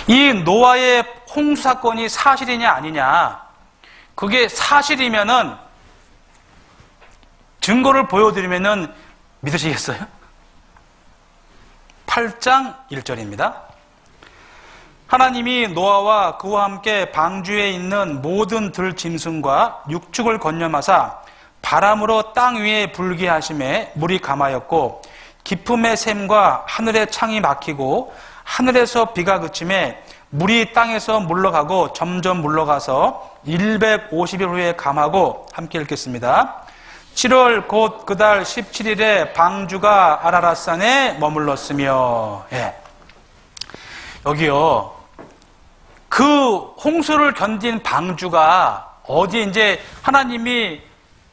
이 노아의 홍수 사건이 사실이냐 아니냐, 그게 사실이면은 증거를 보여드리면은 믿으시겠어요? 8장 1절입니다. 하나님이 노아와 그와 함께 방주에 있는 모든 들짐승과 육축을 건념하사 바람으로 땅 위에 불게 하심에 물이 감하였고 깊음의 샘과 하늘의 창이 막히고 하늘에서 비가 그침에 물이 땅에서 물러가고 점점 물러가서 150일 후에 감하고, 함께 읽겠습니다. 7월 곧 그달 17일에 방주가 아라랏산에 머물렀으며. 예. 여기요, 그 홍수를 견딘 방주가 어디 이제 하나님이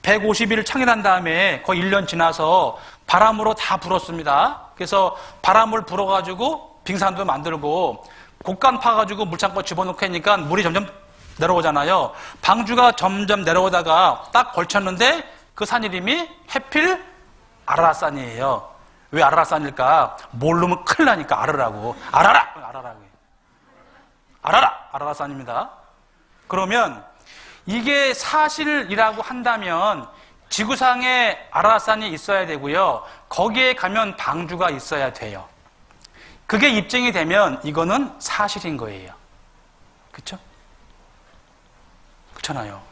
150일을 창일한 다음에 거의 1년 지나서 바람으로 다 불었습니다. 그래서 바람을 불어가지고 빙산도 만들고 곡간 파가지고 물창고 집어넣고 하니까 물이 점점 내려오잖아요. 방주가 점점 내려오다가 딱 걸쳤는데 그 산 이름이 해필 아라랏산이에요. 왜 아라랏산일까? 모르면 큰일 나니까 알으라고. 알아라고. 아라랏산입니다. 그러면 이게 사실이라고 한다면 지구상에 아라랏산이 있어야 되고요, 거기에 가면 방주가 있어야 돼요. 그게 입증이 되면 이거는 사실인 거예요. 그렇죠? 그렇잖아요.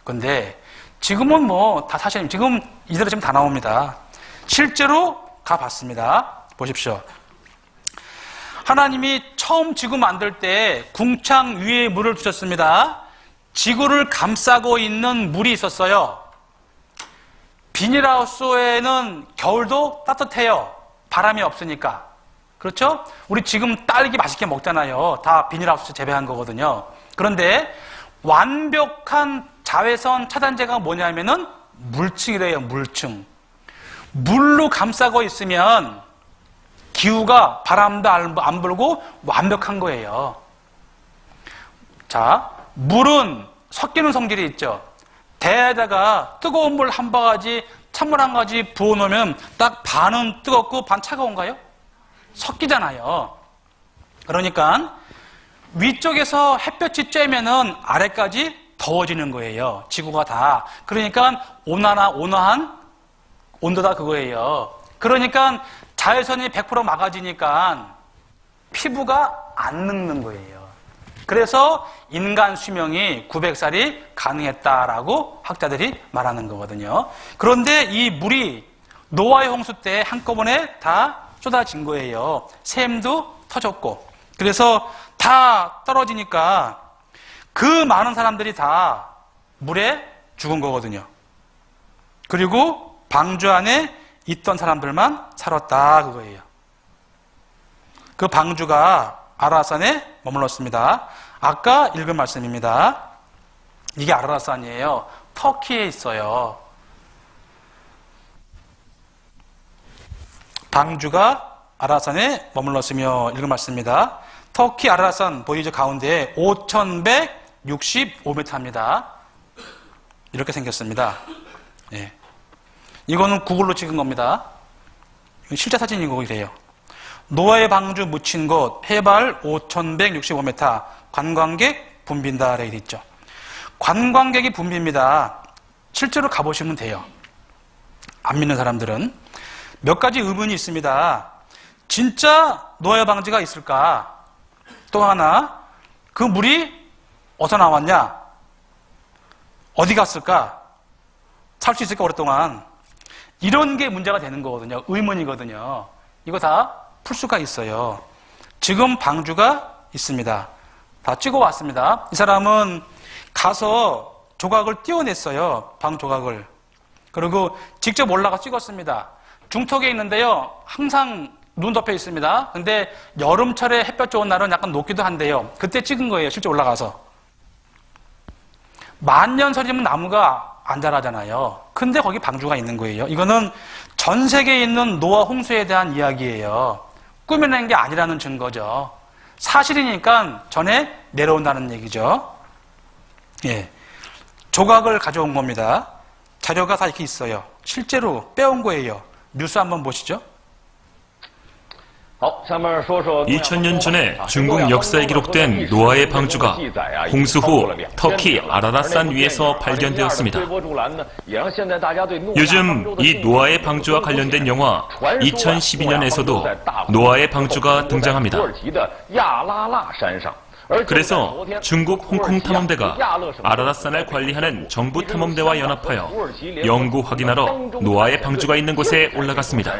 그런데 지금은 뭐 다 사실입니다. 지금 이대로 지금 다 나옵니다. 실제로 가봤습니다. 보십시오. 하나님이 처음 지구 만들 때 궁창 위에 물을 두셨습니다. 지구를 감싸고 있는 물이 있었어요. 비닐하우스에는 겨울도 따뜻해요. 바람이 없으니까. 그렇죠? 우리 지금 딸기 맛있게 먹잖아요. 다 비닐하우스 재배한 거거든요. 그런데 완벽한 자외선 차단제가 뭐냐면은 물층이래요. 물층. 물로 감싸고 있으면 기후가 바람도 안 불고 완벽한 거예요. 자, 물은 섞이는 성질이 있죠. 대에다가 뜨거운 물 한 바가지, 찬물 한 가지 부어놓으면 딱 반은 뜨겁고 반 차가운가요? 섞이잖아요. 그러니까 위쪽에서 햇볕이 쬐면은 아래까지 더워지는 거예요. 지구가 다. 그러니까 온화한 온도다 그거예요. 그러니까 자외선이 100% 막아지니까 피부가 안 늙는 거예요. 그래서 인간 수명이 900살이 가능했다라고 학자들이 말하는 거거든요. 그런데 이 물이 노아의 홍수 때 한꺼번에 다 쏟아진 거예요. 샘도 터졌고. 그래서 다 떨어지니까 그 많은 사람들이 다 물에 죽은 거거든요. 그리고 방주 안에 있던 사람들만 살았다 그거예요. 그 방주가 아라랏산에 머물렀습니다. 아까 읽은 말씀입니다. 이게 아라랏산이에요. 터키에 있어요. 방주가 아라랏산에 머물렀으며 읽은 말씀입니다. 터키 아라랏산 보이죠? 가운데에 5165m입니다. 이렇게 생겼습니다. 예. 이거는 구글로 찍은 겁니다. 실제 사진이고 이래요. 노아의 방주 묻힌 곳 해발 5165m 관광객 붐빈다 이렇게 있죠. 관광객이 붐빕니다. 실제로 가보시면 돼요. 안 믿는 사람들은. 몇 가지 의문이 있습니다. 진짜 노아의 방주가 있을까? 또 하나, 그 물이 어디서 나왔냐? 어디 갔을까? 살 수 있을까 오랫동안? 이런 게 문제가 되는 거거든요. 의문이거든요. 이거 다 풀 수가 있어요. 지금 방주가 있습니다. 다 찍어왔습니다. 이 사람은 가서 조각을 띄워냈어요. 방 조각을. 그리고 직접 올라가 찍었습니다. 중턱에 있는데요. 항상 눈 덮여 있습니다. 근데 여름철에 햇볕 좋은 날은 약간 녹기도 한데요. 그때 찍은 거예요. 실제 올라가서. 만년설이면 나무가 안 자라잖아요. 근데 거기 방주가 있는 거예요. 이거는 전 세계에 있는 노아 홍수에 대한 이야기예요. 꾸며낸 게 아니라는 증거죠. 사실이니까 전에 내려온다는 얘기죠. 예. 조각을 가져온 겁니다. 자료가 다 이렇게 있어요. 실제로 빼온 거예요. 뉴스 한번 보시죠. 2000년 전에 중국 역사에 기록된 노아의 방주가 홍수 후 터키 아라랏산 위에서 발견되었습니다. 요즘 이 노아의 방주와 관련된 영화 2012년에서도 노아의 방주가 등장합니다. 그래서 중국 홍콩 탐험대가 아라랏산을 관리하는 정부 탐험대와 연합하여 영구 확인하러 노아의 방주가 있는 곳에 올라갔습니다.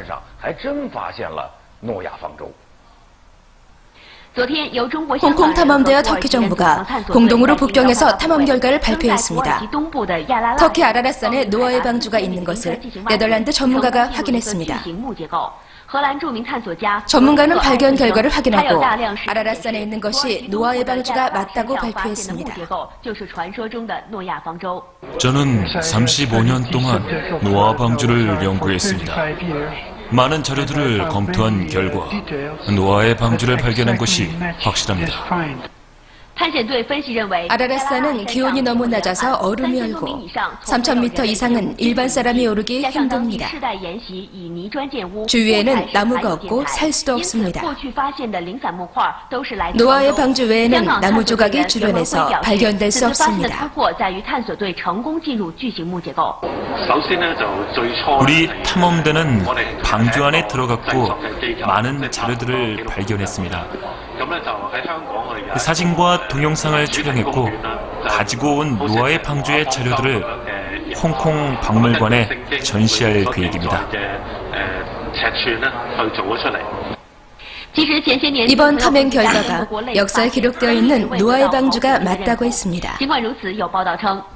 홍콩 탐험대와 터키 정부가 공동으로 북경에서 탐험 결과를 발표했습니다. 터키 아라랏산에 노아의 방주가 있는 것을 네덜란드 전문가가 확인했습니다. 전문가는 발견 결과를 확인하고 아라랏산에 있는 것이 노아의 방주가 맞다고 발표했습니다. 저는 35년 동안 노아 방주를 연구했습니다. 많은 자료들을 검토한 결과 노아의 방주를 발견한 것이 확실합니다. 아라랏산은 기온이 너무 낮아서 얼음이 얼고 3,000m 이상은 일반 사람이 오르기 힘듭니다. 주위에는 나무가 없고 살 수도 없습니다. 노아의 방주 외에는 나무 조각이 주변에서 발견될 수 없습니다. 우리 탐험대는 방주 안에 들어갔고 많은 자료들을 발견했습니다. 사진과 동영상을 촬영했고 가지고 온 노아의 방주의 자료들을 홍콩 박물관에 전시할 계획입니다. 이번 탐행 결과가 역사에 기록되어 있는 노아의 방주가 맞다고 했습니다.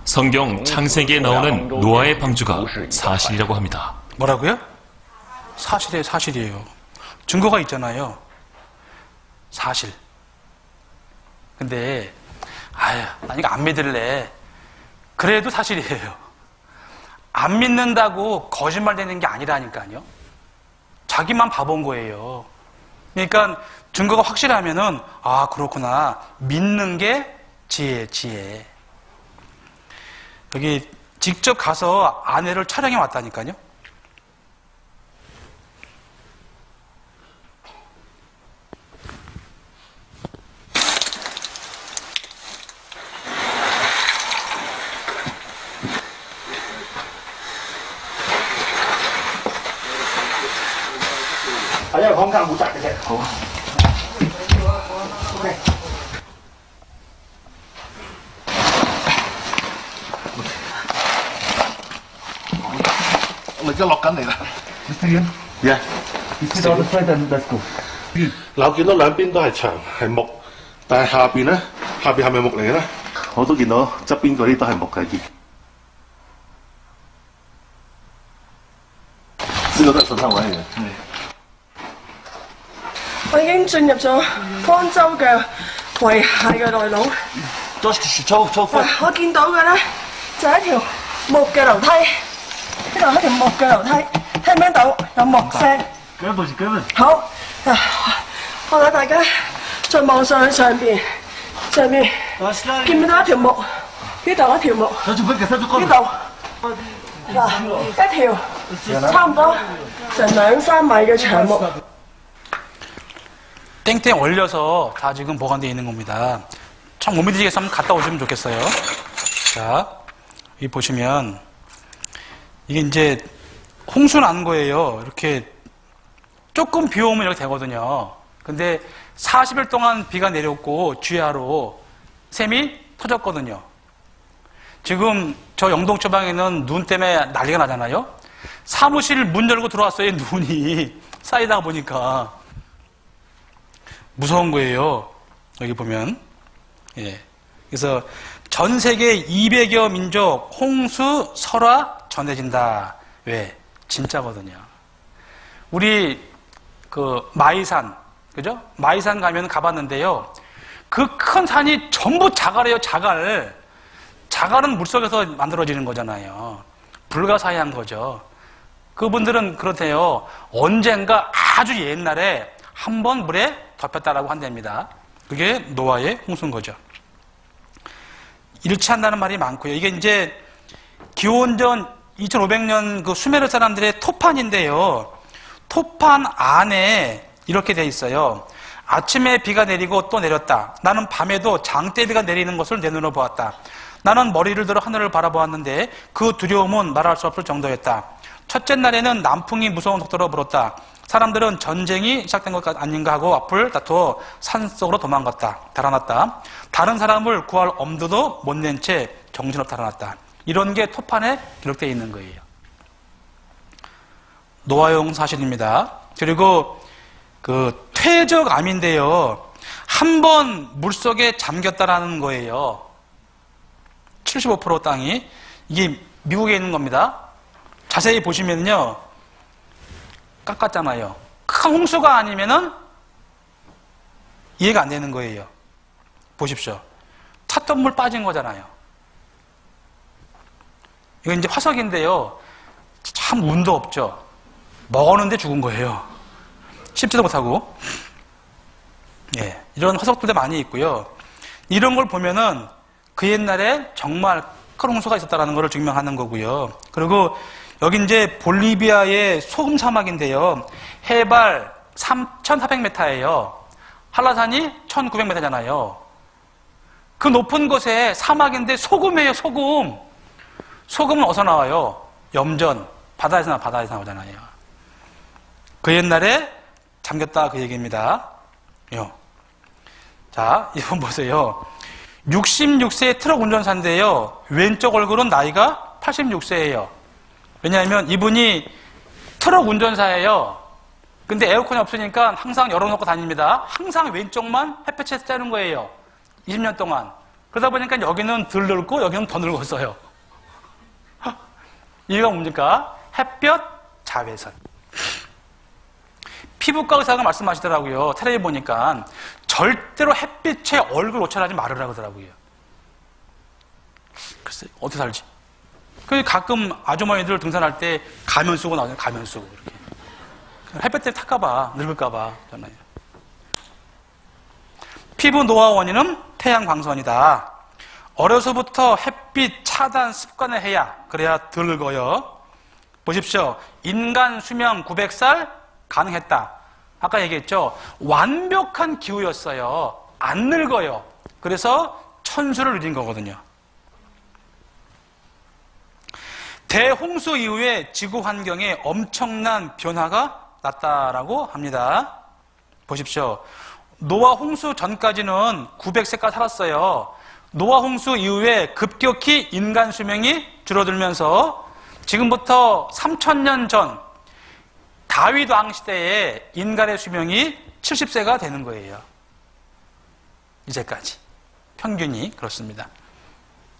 성경 창세기에 나오는 노아의 방주가 사실이라고 합니다. 뭐라고요? 사실이에요. 증거가 있잖아요. 사실. 근데 난 이거 안 믿을래. 그래도 사실이에요. 안 믿는다고 거짓말 되는 게 아니라니까요. 자기만 바본 거예요. 그러니까 증거가 확실하면은 그렇구나. 믿는 게 지혜. 여기 직접 가서 아내를 촬영해 왔다니까요.我而家落緊嚟啦。Yeah。嗱，我見到兩邊都係牆係木，但係下邊咧，下邊係咪木嚟嘅咧？我都見到側邊嗰啲都係木嘅。呢個都係信心位嚟嘅。我已經進入咗方舟嘅遺骸嘅內籠。我見到嘅咧就係一條木嘅樓梯，呢度係一條木嘅樓梯，聽唔聽到有木聲？好，我帶大家再望上去上邊，見唔見到一條木？呢度一條木，呢度一條差唔多成2-3米嘅長木。 땡땡 얼려서 다 지금 보관되어 있는 겁니다. 참 못 믿으시겠으면 갔다 오시면 좋겠어요. 자, 여기 보시면 이게 이제 홍수 난 거예요. 이렇게 조금 비 오면 이렇게 되거든요. 근데 40일 동안 비가 내렸고 주야로 샘이 터졌거든요. 지금 저 영동처방에는 눈 때문에 난리가 나잖아요. 사무실 문 열고 들어왔어요. 눈이 쌓이다가 보니까. 무서운 거예요. 여기 보면. 예. 그래서 전 세계 200여 민족 홍수 설화 전해진다. 왜? 진짜거든요. 우리 그 마이산, 그죠? 마이산 가면 가봤는데요. 그 큰 산이 전부 자갈이에요. 자갈은 물속에서 만들어지는 거잖아요. 불가사의한 거죠. 그분들은 그렇대요. 언젠가 아주 옛날에 한 번 물에 덮였다라고 한답니다. 그게 노아의 홍수인 거죠. 잃지 않는다는 말이 많고요. 이게 이제 기원전 2500년 그 수메르 사람들의 토판인데요. 토판 안에 이렇게 돼 있어요. 아침에 비가 내리고 또 내렸다. 나는 밤에도 장대비가 내리는 것을 내 눈으로 보았다. 나는 머리를 들어 하늘을 바라보았는데 그 두려움은 말할 수 없을 정도였다. 첫째 날에는 남풍이 무서운 속도로 불었다. 사람들은 전쟁이 시작된 것 아닌가 하고 앞을 다투어 산속으로 도망갔다. 달아났다. 다른 사람을 구할 엄두도 못 낸 채 정신없이 달아났다. 이런 게 토판에 기록되어 있는 거예요. 노아용 사실입니다. 그리고 그 퇴적암인데요. 한 번 물속에 잠겼다라는 거예요. 75% 땅이. 이게 미국에 있는 겁니다. 자세히 보시면요. 깎았잖아요. 큰 홍수가 아니면은 이해가 안 되는 거예요. 보십시오. 찼던 물 빠진 거잖아요. 이건 이제 화석인데요. 참 운도 없죠. 먹었는데 죽은 거예요. 씹지도 못하고. 예, 이런 화석들도 많이 있고요. 이런 걸 보면은 그 옛날에 정말 큰 홍수가 있었다는 것을 증명하는 거고요. 그리고 여기 이제 볼리비아의 소금 사막인데요. 해발 3,400m예요. 한라산이 1,900m잖아요. 그 높은 곳에 사막인데 소금이에요, 소금. 소금은 어디서 나와요? 염전, 바다에서 나오잖아요. 그 옛날에 잠겼다 그 얘기입니다. 자, 이번 보세요. 66세 트럭 운전사인데요. 왼쪽 얼굴은 나이가 86세예요. 왜냐하면 이분이 트럭 운전사예요. 근데 에어컨이 없으니까 항상 열어놓고 다닙니다. 항상 왼쪽만 햇볕에 쬐는 거예요. 20년 동안. 그러다 보니까 여기는 덜 늙고 여기는 더 늙었어요. 이유가 뭡니까? 햇볕 자외선. 피부과 의사가 말씀하시더라고요. 텔레비 보니까 절대로 햇빛에 얼굴 노출하지 말으라 그러더라고요. 글쎄 어떻게 살지? 그 가끔 아주머니들 등산할 때 가면 쓰고 나오잖아요. 가면 쓰고 이렇게. 햇볕 때문에 탁까봐 늙을까봐 그러잖아요. 피부 노화 원인은 태양 광선이다. 어려서부터 햇빛 차단 습관을 해야 그래야 덜 늙어요. 보십시오. 인간 수명 900살 가능했다. 아까 얘기했죠. 완벽한 기후였어요. 안 늙어요. 그래서 천수를 누린 거거든요. 대홍수 이후에 지구 환경에 엄청난 변화가 났다라고 합니다. 보십시오. 노아 홍수 전까지는 900세까지 살았어요. 노아 홍수 이후에 급격히 인간 수명이 줄어들면서 지금부터 3000년 전 다윗 왕 시대에 인간의 수명이 70세가 되는 거예요. 이제까지. 평균이 그렇습니다.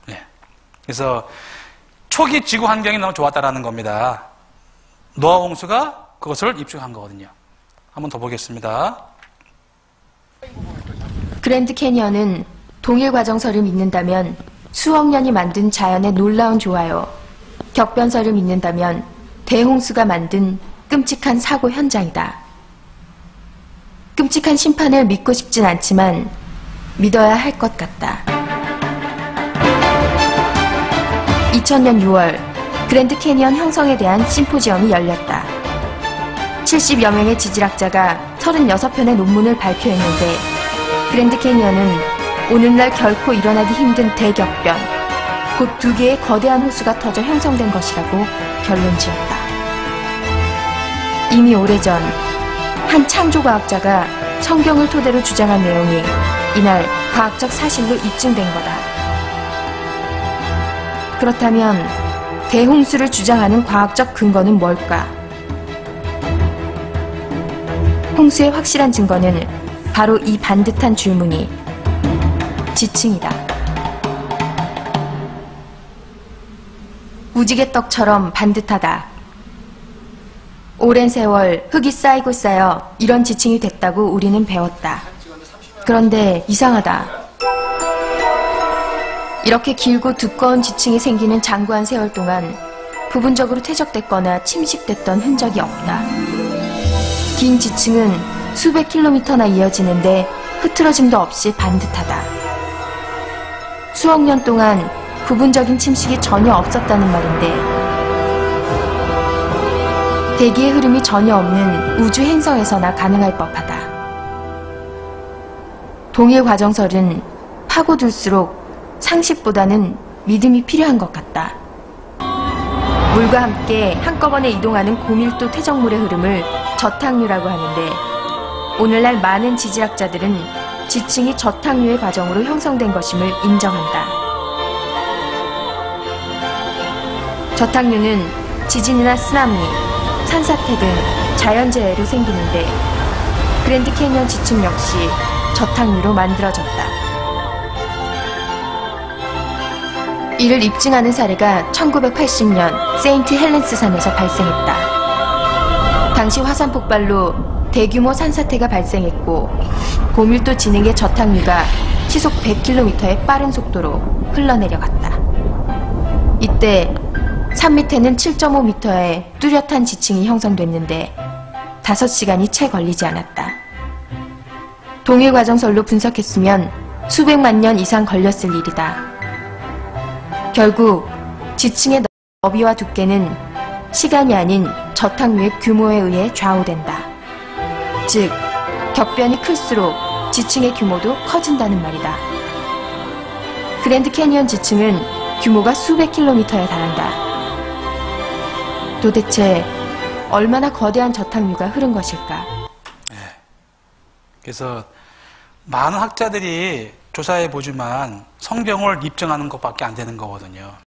네. 그래서 초기 지구 환경이 너무 좋았다라는 겁니다. 노아 홍수가 그것을 입증한 거거든요. 한번 더 보겠습니다. 그랜드 캐니언은 동일 과정서를 믿는다면 수억 년이 만든 자연의 놀라운 조화요. 격변서를 믿는다면 대홍수가 만든 끔찍한 사고 현장이다. 끔찍한 심판을 믿고 싶진 않지만 믿어야 할 것 같다. 2000년 6월 그랜드 캐니언 형성에 대한 심포지엄이 열렸다. 70여 명의 지질학자가 36편의 논문을 발표했는데 그랜드 캐니언은 오늘날 결코 일어나기 힘든 대격변, 곧 2개의 거대한 호수가 터져 형성된 것이라고 결론지었다. 이미 오래전 한 창조과학자가 성경을 토대로 주장한 내용이 이날 과학적 사실로 입증된 거다. 그렇다면 대홍수를 주장하는 과학적 근거는 뭘까? 홍수의 확실한 증거는 바로 이 반듯한 줄무늬, 지층이다. 무지개떡처럼 반듯하다. 오랜 세월 흙이 쌓이고 쌓여 이런 지층이 됐다고 우리는 배웠다. 그런데 이상하다. 이렇게 길고 두꺼운 지층이 생기는 장구한 세월 동안 부분적으로 퇴적됐거나 침식됐던 흔적이 없다. 긴 지층은 수백 킬로미터나 이어지는데 흐트러짐도 없이 반듯하다. 수억 년 동안 부분적인 침식이 전혀 없었다는 말인데 대기의 흐름이 전혀 없는 우주 행성에서나 가능할 법하다. 동일 과정설은 파고들수록 상식보다는 믿음이 필요한 것 같다. 물과 함께 한꺼번에 이동하는 고밀도 퇴적물의 흐름을 저탁류라고 하는데, 오늘날 많은 지질학자들은 지층이 저탁류의 과정으로 형성된 것임을 인정한다. 저탁류는 지진이나 쓰나미, 산사태 등 자연재해로 생기는데, 그랜드 캐니언 지층 역시 저탁류로 만들어졌다. 이를 입증하는 사례가 1980년 세인트 헬렌스 산에서 발생했다. 당시 화산 폭발로 대규모 산사태가 발생했고, 고밀도 지능의 저탁류가 시속 100km의 빠른 속도로 흘러내려갔다. 이때 산 밑에는 7.5m의 뚜렷한 지층이 형성됐는데 5시간이 채 걸리지 않았다. 동일 과정설로 분석했으면 수백만 년 이상 걸렸을 일이다. 결국 지층의 너비와 두께는 시간이 아닌 저탁류의 규모에 의해 좌우된다. 즉, 격변이 클수록 지층의 규모도 커진다는 말이다. 그랜드 캐니언 지층은 규모가 수백 킬로미터에 달한다. 도대체 얼마나 거대한 저탁류가 흐른 것일까? 그래서 많은 학자들이 조사해 보지만 성경을 입증하는 것밖에 안 되는 거거든요.